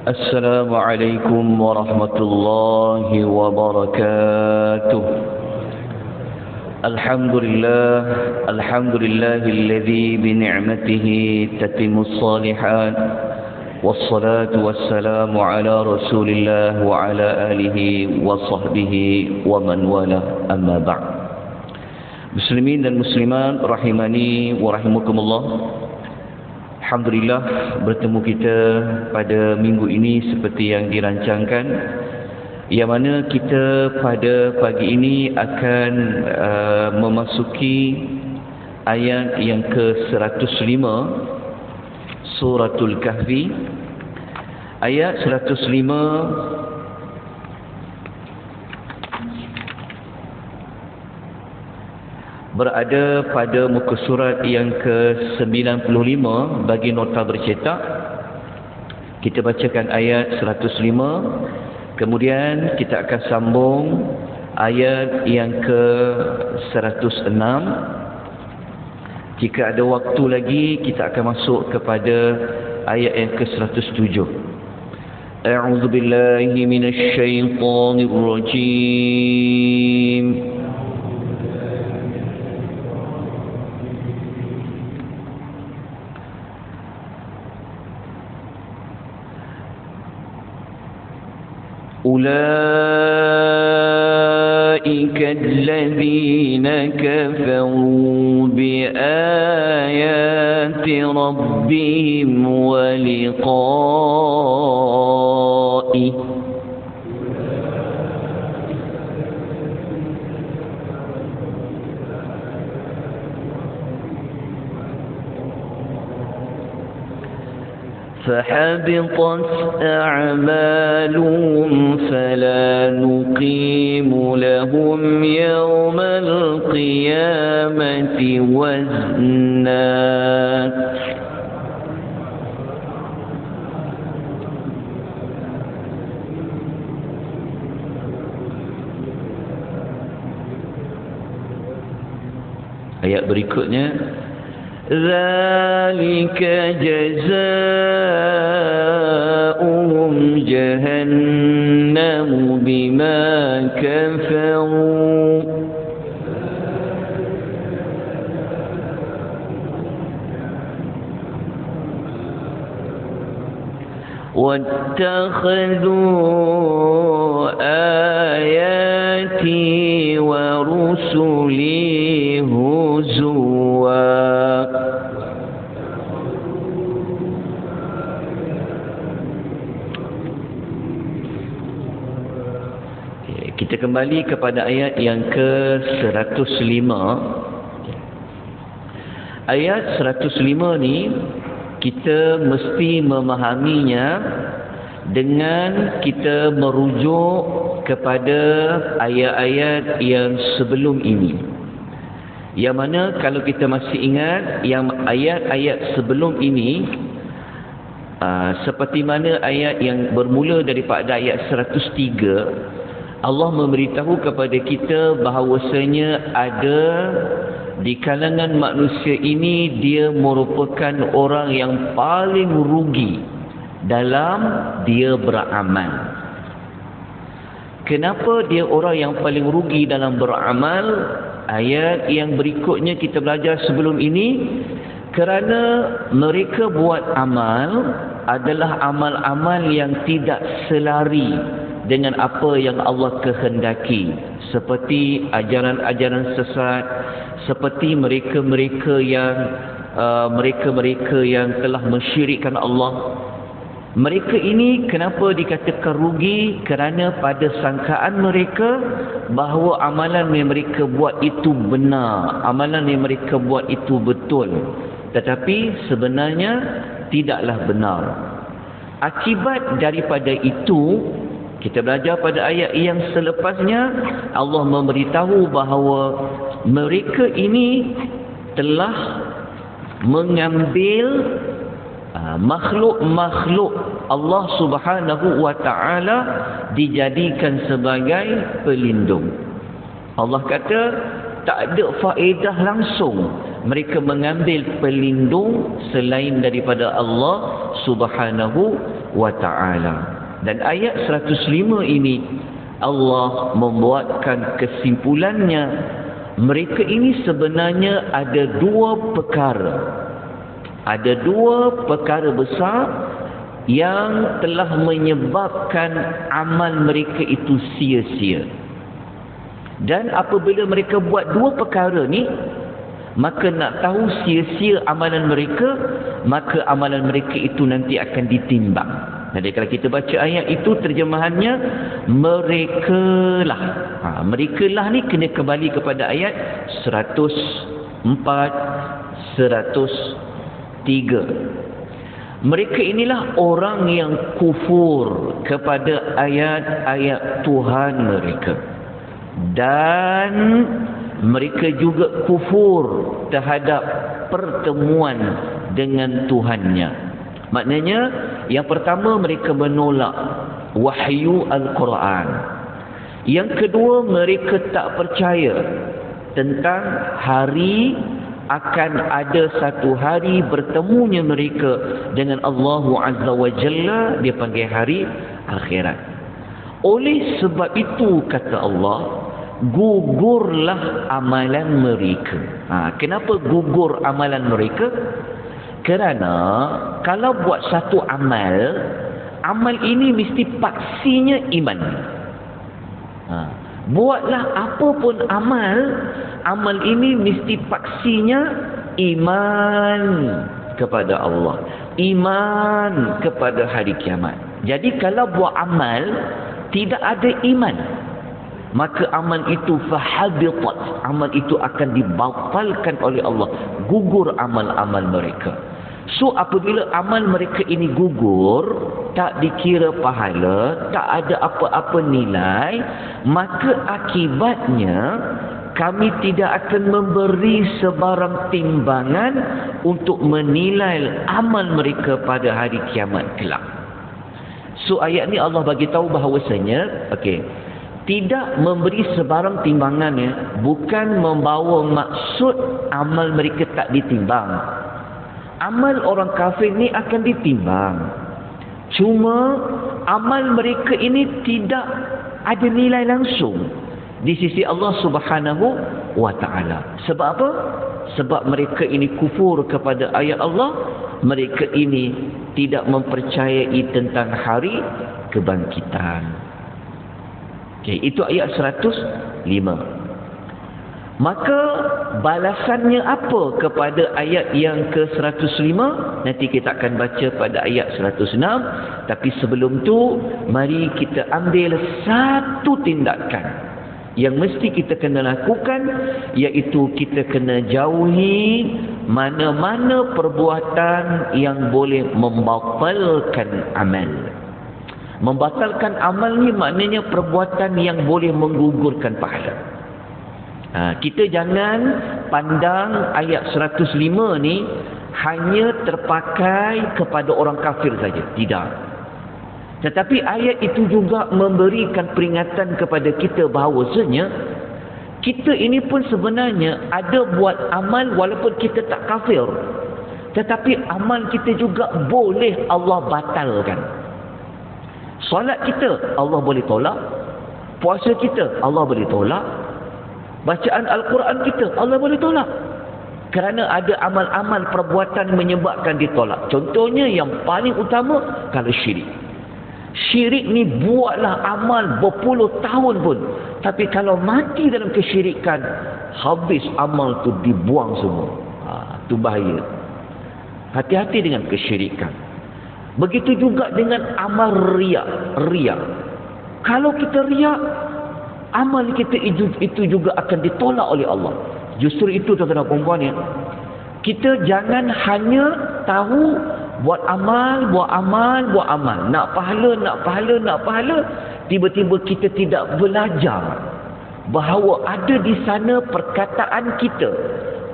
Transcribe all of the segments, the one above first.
السلام عليكم ورحمة الله وبركاته. الحمد لله الذي بنعمته تتم الصالحات، والصلاة والسلام على رسول الله وعلى آله وصحبه ومن والاه، أما بعد. Muslimin dan muslimat rahimani wa rahimakumullah. Alhamdulillah bertemu kita pada minggu ini seperti yang dirancangkan, yang mana kita pada pagi ini akan memasuki ayat yang ke-105 Suratul Kahfi. Ayat 105 berada pada muka surat yang ke-95 bagi nota bercetak. Kita bacakan ayat 105, kemudian kita akan sambung ayat yang ke-106. Jika ada waktu lagi, kita akan masuk kepada ayat yang ke-107. A'udzu billahi minasy syaithanir rajim. أولئك الذين كفروا بآيات ربهم ولقائه فحبطت أعمالهم فلا نقيم لهم يوم القيامة وزنا. Ayat berikutnya, ذلك جزاؤهم جهنم بما كفروا واتخذوا آياتي ورسلي هزوا. Kita kembali kepada ayat yang ke-105. Ayat 105 ni kita mesti memahaminya dengan kita merujuk kepada ayat-ayat yang sebelum ini. Yang mana kalau kita masih ingat, yang ayat-ayat sebelum ini seperti mana ayat yang bermula daripada ayat 103, Allah memberitahu kepada kita bahawasanya ada di kalangan manusia ini, dia merupakan orang yang paling rugi dalam dia beramal. Kenapa dia orang yang paling rugi dalam beramal? Ayat yang berikutnya kita belajar sebelum ini, kerana mereka buat amal adalah amal-amal yang tidak selari dengan apa yang Allah kehendaki, seperti ajaran-ajaran sesat, seperti mereka-mereka yang telah mensyirikkan Allah. Mereka ini kenapa dikatakan rugi? Kerana pada sangkaan mereka bahawa amalan yang mereka buat itu benar, amalan yang mereka buat itu betul, tetapi sebenarnya tidaklah benar. Akibat daripada itu, kita belajar pada ayat yang selepasnya, Allah memberitahu bahawa mereka ini telah mengambil makhluk-makhluk Allah Subhanahu wa ta'ala dijadikan sebagai pelindung. Allah kata tak ada faedah langsung mereka mengambil pelindung selain daripada Allah Subhanahu wa ta'ala. Dan ayat 105 ini Allah membuatkan kesimpulannya, mereka ini sebenarnya ada dua perkara. Ada dua perkara besar yang telah menyebabkan amal mereka itu sia-sia. Dan apabila mereka buat dua perkara ni, maka nak tahu sia-sia amalan mereka, maka amalan mereka itu nanti akan ditimbang. Jadi kalau kita baca ayat itu terjemahannya merekalah. Merekalah ni kena kembali kepada ayat 104, 103. Mereka inilah orang yang kufur kepada ayat-ayat Tuhan mereka. Dan mereka juga kufur terhadap pertemuan dengan Tuhannya. Maknanya, yang pertama mereka menolak wahyu Al-Quran. Yang kedua, mereka tak percaya tentang hari akan ada satu hari bertemunya mereka dengan Allah Azza wa Jalla, dia panggil hari akhirat. Oleh sebab itu, kata Allah, gugurlah amalan mereka. Kenapa gugur amalan mereka? Kerana kalau buat satu amal, amal ini mesti paksinya iman. Buatlah apa pun amal, amal ini mesti paksinya iman kepada Allah, iman kepada hari kiamat. Jadi kalau buat amal tidak ada iman, maka amal itu fahabitat, amal itu akan dibatalkan oleh Allah, gugur amal-amal mereka. So apabila amal mereka ini gugur, tak dikira pahala, tak ada apa-apa nilai, maka akibatnya kami tidak akan memberi sebarang timbangan untuk menilai amal mereka pada hari kiamat kelak. So ayat ni Allah bagi tahu bahawasanya, tidak memberi sebarang timbangannya bukan membawa maksud amal mereka tak ditimbang. Amal orang kafir ni akan ditimbang. Cuma amal mereka ini tidak ada nilai langsung di sisi Allah Subhanahu wa ta'ala. Sebab apa? Sebab mereka ini kufur kepada ayat Allah. Mereka ini tidak mempercayai tentang hari kebangkitan. Itu ayat 105. Maka balasannya apa kepada ayat yang ke-105? Nanti kita akan baca pada ayat 106. Tapi sebelum tu, mari kita ambil satu tindakan yang mesti kita kena lakukan, iaitu kita kena jauhi mana-mana perbuatan yang boleh membatalkan amal. Membatalkan amal ni maknanya perbuatan yang boleh menggugurkan pahala. Kita jangan pandang ayat 105 ni hanya terpakai kepada orang kafir saja. Tidak. Tetapi ayat itu juga memberikan peringatan kepada kita bahawasanya kita ini pun sebenarnya ada buat amal walaupun kita tak kafir. Tetapi amal kita juga boleh Allah batalkan. Solat kita Allah boleh tolak. Puasa kita Allah boleh tolak. Bacaan Al-Quran kita Allah boleh tolak. Kerana ada amal-amal perbuatan menyebabkan ditolak. Contohnya yang paling utama, kalau syirik. Syirik ni buatlah amal berpuluh tahun pun, tapi kalau mati dalam kesyirikan, habis amal tu dibuang semua. Itu bahaya. Hati-hati dengan kesyirikan. Begitu juga dengan amal riya. Kalau kita riya, amal kita itu juga akan ditolak oleh Allah. Justru itu tuan-tuan dan puan-puan ya, kita jangan hanya tahu buat amal, nak pahala, tiba-tiba kita tidak belajar bahawa ada di sana perkataan kita,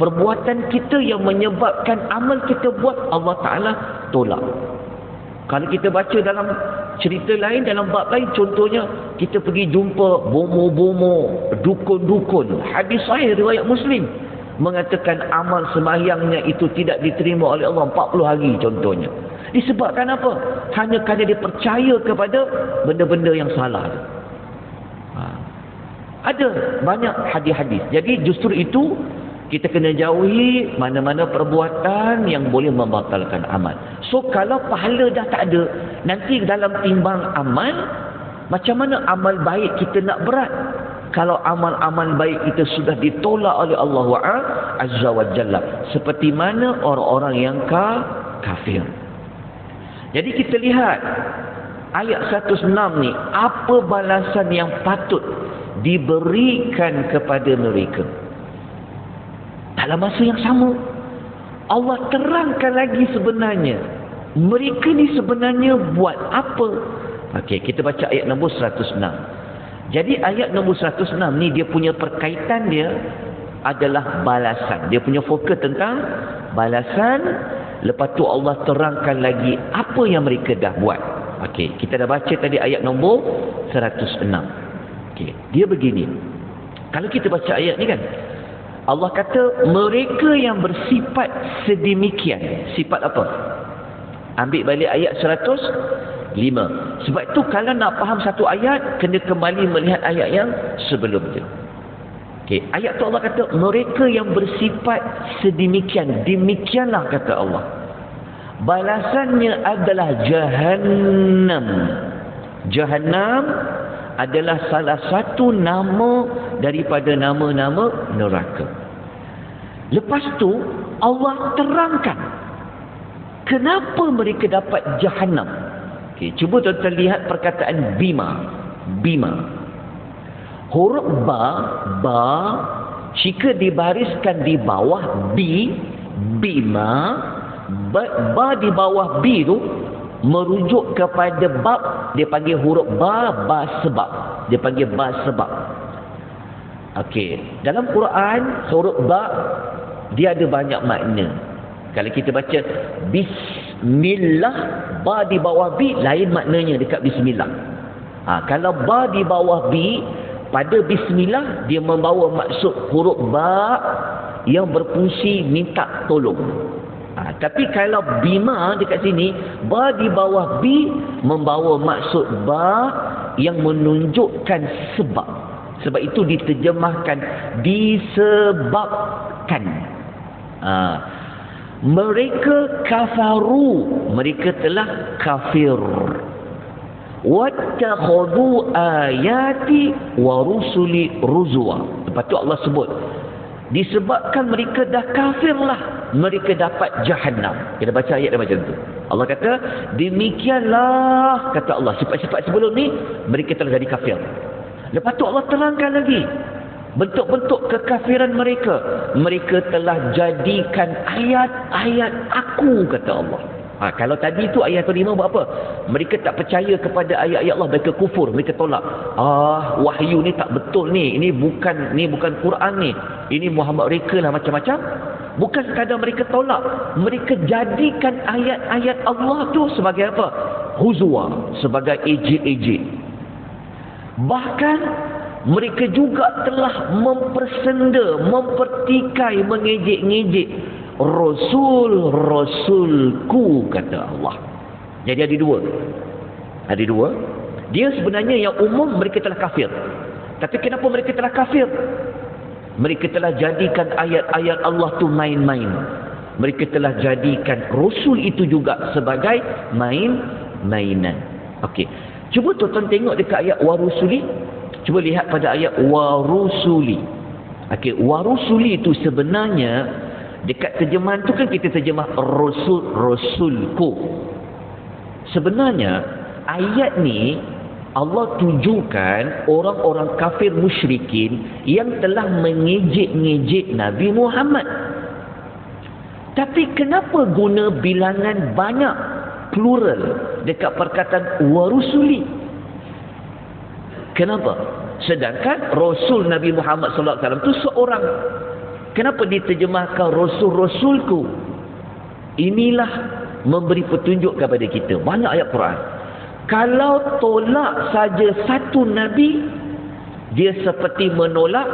perbuatan kita yang menyebabkan amal kita buat Allah Ta'ala tolak. Kalau kita baca dalam cerita lain, dalam bab lain, contohnya kita pergi jumpa bomo-bomo, dukun-dukun. Hadis sahih riwayat Muslim mengatakan amal sembahyangnya itu tidak diterima oleh Allah 40 hari contohnya. Disebabkan apa? Hanya kerana dia percaya kepada benda-benda yang salah. Ada banyak hadis-hadis. Jadi justru itu kita kena jauhi mana-mana perbuatan yang boleh membatalkan amal. So kalau pahala dah tak ada, nanti dalam timbang amal, macam mana amal baik kita nak berat? Kalau amal-amal baik kita sudah ditolak oleh Allah Azza wa Jalla, seperti mana orang-orang yang kafir. Jadi kita lihat ayat 106 ni, apa balasan yang patut diberikan kepada mereka. Dalam masa yang sama, Allah terangkan lagi sebenarnya mereka ni sebenarnya buat apa. Okey, kita baca ayat nombor 106. Jadi ayat nombor 106 ni dia punya perkaitan dia adalah balasan. Dia punya fokus tentang balasan. Lepas tu Allah terangkan lagi apa yang mereka dah buat. Okey, kita dah baca tadi ayat nombor 106. Okey, dia begini. Kalau kita baca ayat ni kan, Allah kata mereka yang bersifat sedemikian. Sifat apa? Ambil balik ayat 105. Sebab itu kalau nak faham satu ayat, kena kembali melihat ayat yang sebelum dia. Okay. Ayat tu Allah kata mereka yang bersifat sedemikian. Demikianlah kata Allah. Balasannya adalah Jahannam. Jahannam adalah salah satu nama daripada nama-nama neraka. Lepas tu Allah terangkan kenapa mereka dapat Jahannam. Okay, cuba tuan-tuan lihat perkataan bima. Bima. Huruf ba jika dibariskan di bawah bima, ba di bawah bi tu merujuk kepada bab, dia panggil huruf ba sebab. Dia panggil ba sebab. Okey, dalam Quran huruf ba dia ada banyak makna. Kalau kita baca bismillah, ba di bawah bi lain maknanya dekat bismillah. Kalau ba di bawah bi pada bismillah dia membawa maksud huruf ba yang berfungsi minta tolong. Tapi kalau bima dekat sini, ba di bawah bi membawa maksud ba yang menunjukkan sebab. Sebab itu diterjemahkan disebabkan. Mereka kafaru, mereka telah kafir. Wattakhadhu ayati wa rusuli ruzwa. Lepas tu Allah sebut disebabkan mereka dah kafirlah mereka dapat Jahannam. Kita baca ayat dia macam tu. Allah kata demikianlah kata Allah, sifat-sifat sebelum ni mereka telah jadi kafir. Lepas tu Allah terangkan lagi bentuk-bentuk kekafiran mereka. Mereka telah jadikan ayat-ayat aku kata Allah. Kalau tadi tu ayat kelima buat apa? Mereka tak percaya kepada ayat-ayat Allah, mereka kufur, mereka tolak. Wahyu ni tak betul ni. Ini bukan Quran ni. Ini Muhammad reka lah macam-macam. Bukan sekadar mereka tolak, mereka jadikan ayat-ayat Allah tu sebagai apa? Huzwa, sebagai ejek-ejek. Bahkan mereka juga telah mempersenda, mempertikai, mengejek-ngejek Rasulku kata Allah. Jadi ada dua. Dia sebenarnya yang umum mereka telah kafir. Tapi kenapa mereka telah kafir? Mereka telah jadikan ayat-ayat Allah tu main-main. Mereka telah jadikan Rasul itu juga sebagai mainan. Okey. Cuba tuan-tuan tengok dekat ayat warusuli. Cuba lihat pada ayat warusuli. Okey, warusuli itu sebenarnya dekat terjemahan tu kan kita terjemah Rasulku. Sebenarnya ayat ni Allah tujukan orang-orang kafir musyrikin yang telah mengejek-ngejek Nabi Muhammad. Tapi kenapa guna bilangan banyak, plural dekat perkataan warusuli? Kenapa? Sedangkan Rasul Nabi Muhammad sallallahu alaihi wasallam tu seorang. Kenapa diterjemahkan Rasul-Rasulku? Inilah memberi petunjuk kepada kita. Banyak ayat Quran. Kalau tolak saja satu Nabi, dia seperti menolak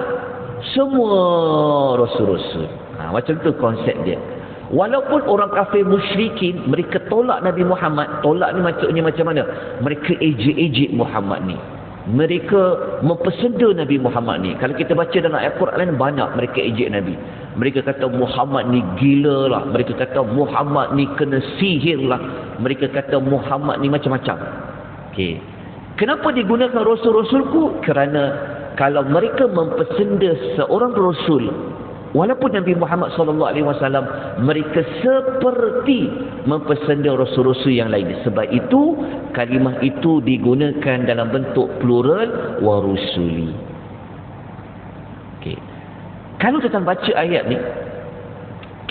semua Rasul-Rasul. Macam tu konsep dia. Walaupun orang kafir musyrikin, mereka tolak Nabi Muhammad. Tolak ni maksudnya macam mana? Mereka ejek-ejek Muhammad ni. Mereka mempesenda Nabi Muhammad ni. Kalau kita baca dalam ayat Quran banyak mereka ejek Nabi. Mereka kata Muhammad ni gila lah. Mereka kata Muhammad ni kena sihir lah. Mereka kata Muhammad ni macam-macam. Okey. Kenapa digunakan rasul-rasulku? Kerana kalau mereka mempesenda seorang rasul, walaupun Nabi Muhammad SAW, mereka seperti mempesenda rasul-rasul yang lain. Sebab itu kalimah itu digunakan dalam bentuk plural wa rusuli. Okey. Kalau kita baca ayat ni,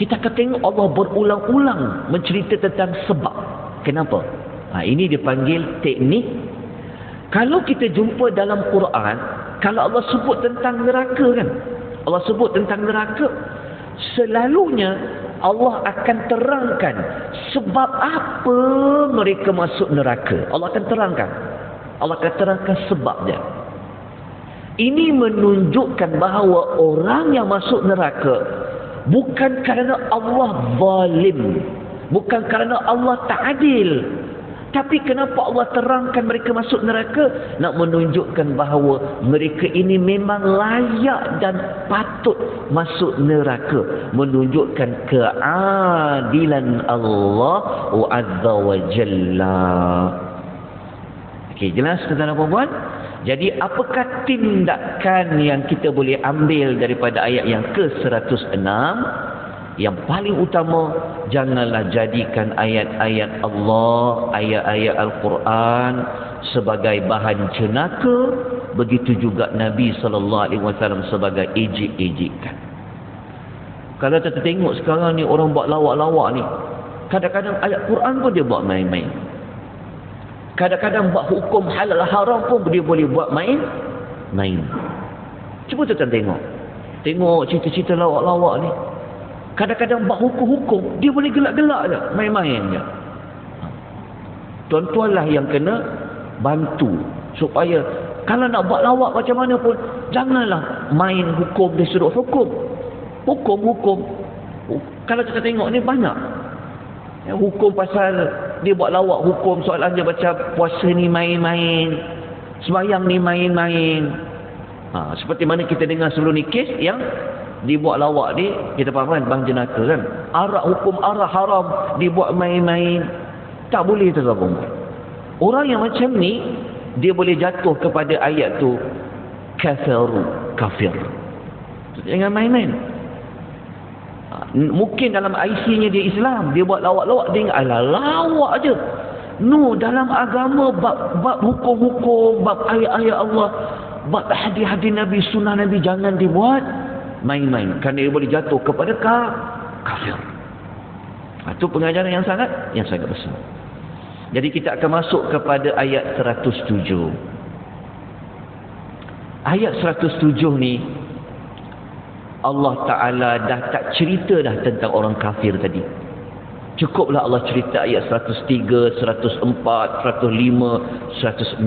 kita akan tengok Allah berulang-ulang mencerita tentang sebab. Kenapa? Ini dipanggil teknik. Kalau kita jumpa dalam Quran, kalau Allah sebut tentang neraka kan, Allah sebut tentang neraka, selalunya Allah akan terangkan sebab apa mereka masuk neraka. Allah akan terangkan. Allah akan terangkan sebabnya. Ini menunjukkan bahawa orang yang masuk neraka bukan kerana Allah zalim, bukan kerana Allah tak adil. Tapi kenapa Allah terangkan mereka masuk neraka? Nak menunjukkan bahawa mereka ini memang layak dan patut masuk neraka. Menunjukkan keadilan Allah Azza wa Jalla. Okey, jelas tuan-tuan dan puan-puan? Jadi apakah tindakan yang kita boleh ambil daripada ayat yang ke-106? Yang paling utama, janganlah jadikan ayat-ayat Allah, ayat-ayat Al-Quran sebagai bahan cenaka. Begitu juga Nabi SAW sebagai ejek-ejekan. Kalau kita tengok sekarang ni orang buat lawak-lawak ni, kadang-kadang ayat Quran pun dia buat main-main. Kadang-kadang buat hukum halal haram pun dia boleh buat main-main. Cuba kita tengok. Tengok cerita-cerita lawak-lawak ni. Kadang-kadang buat hukum-hukum, dia boleh gelak-gelak je, main-main je. Tuan-tuanlah yang kena bantu supaya kalau nak buat lawak macam mana pun, janganlah main hukum dia suruh hukum. Hukum. Kalau kita tengok ni banyak. Hukum pasal dia buat lawak hukum, soalannya macam puasa ni main-main, sembahyang ni main-main. Seperti mana kita dengar sebelum ni kes yang dibuat lawak ni, kita faham kan, bang jenaka kan, hukum arak haram dibuat main-main. Tak boleh tersabung. Orang yang macam ni, dia boleh jatuh kepada ayat tu kafir. Jangan main-main. Mungkin dalam IC-nya dia Islam, dia buat lawak-lawak, dia ingat alah lawak je. No, dalam agama bab hukum-hukum, bab ayat-ayat Allah, bab hadis-hadis Nabi, sunnah Nabi, jangan dibuat main-main, kerana dia boleh jatuh kepada kafir. Itu pengajaran yang sangat besar. Jadi kita akan masuk kepada ayat 107. Ayat 107 ni Allah Ta'ala dah tak cerita dah tentang orang kafir tadi. Cukuplah Allah cerita ayat 103, 104, 105, 106.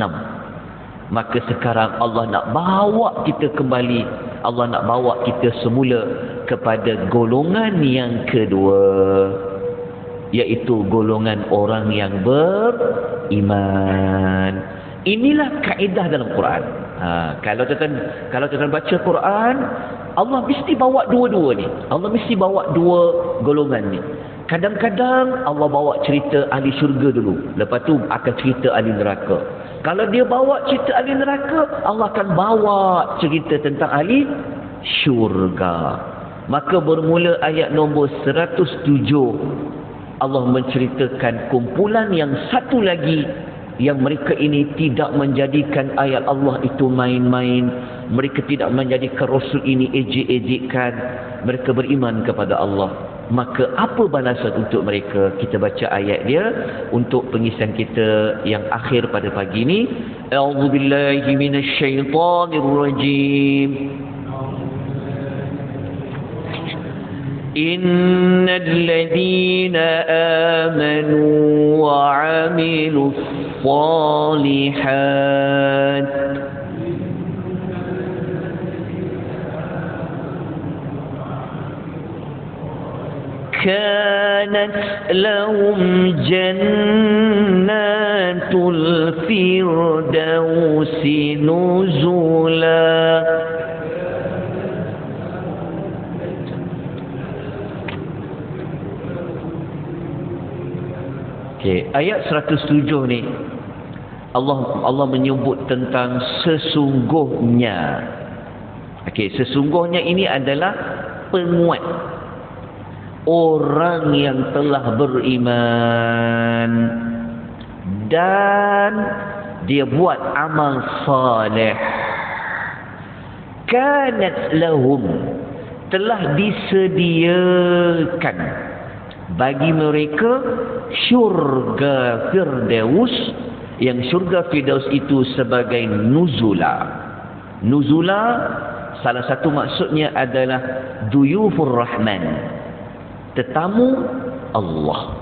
Maka sekarang Allah nak bawa kita kembali, Allah nak bawa kita semula kepada golongan yang kedua, iaitu golongan orang yang beriman. Inilah kaedah dalam Quran. Kalau kita baca Quran, Allah mesti bawa dua-dua ni. Allah mesti bawa dua golongan ni. Kadang-kadang Allah bawa cerita ahli syurga dulu, lepas tu akan cerita ahli neraka. Kalau dia bawa cerita ahli neraka, Allah akan bawa cerita tentang ahli syurga. Maka bermula ayat nombor 107, Allah menceritakan kumpulan yang satu lagi, yang mereka ini tidak menjadikan ayat Allah itu main-main. Mereka tidak menjadikan Rasul ini ejek-ejekan. Mereka beriman kepada Allah. Maka apa balasan untuk mereka? Kita baca ayat dia untuk pengisian kita yang akhir pada pagi ini. A'udzubillahi minasyaitonirrajim. Innal ladzina amanu wa 'amilus shalihat كانت لهم جنات الفردوس نزلا. Ayat 107 ni Allah menyebut tentang sesungguhnya. Sesungguhnya ini adalah penguat orang yang telah beriman dan dia buat amal saleh. Kanat lahum, telah disediakan bagi mereka syurga Firdaus, yang syurga Firdaus itu sebagai nuzula. Nuzula salah satu maksudnya adalah duyufur rahman, tetamu Allah.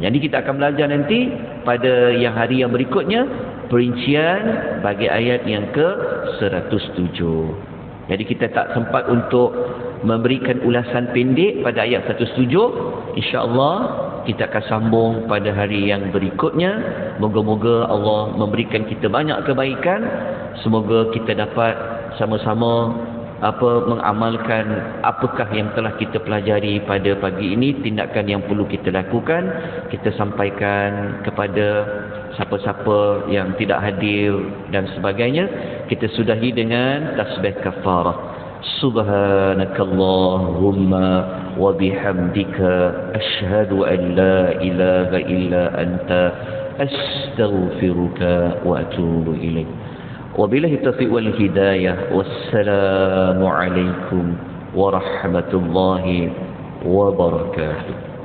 Jadi kita akan belajar nanti pada hari yang berikutnya perincian bagi ayat yang ke-107. Jadi kita tak sempat untuk memberikan ulasan pendek pada ayat 107. InsyaAllah kita akan sambung pada hari yang berikutnya. Moga-moga Allah memberikan kita banyak kebaikan. Semoga kita dapat sama-sama mengamalkan apakah yang telah kita pelajari pada pagi ini, tindakan yang perlu kita lakukan. Kita sampaikan kepada siapa-siapa yang tidak hadir dan sebagainya. Kita sudahi dengan tasbih kafarah. Subhanakallahumma wa bihamdika asyhadu an la ilaha illa anta astaghfiruka wa atubu ilaik. Wabillahi taufiq wal hidayah. Wassalamu alaikum warahmatullahi wabarakatuh.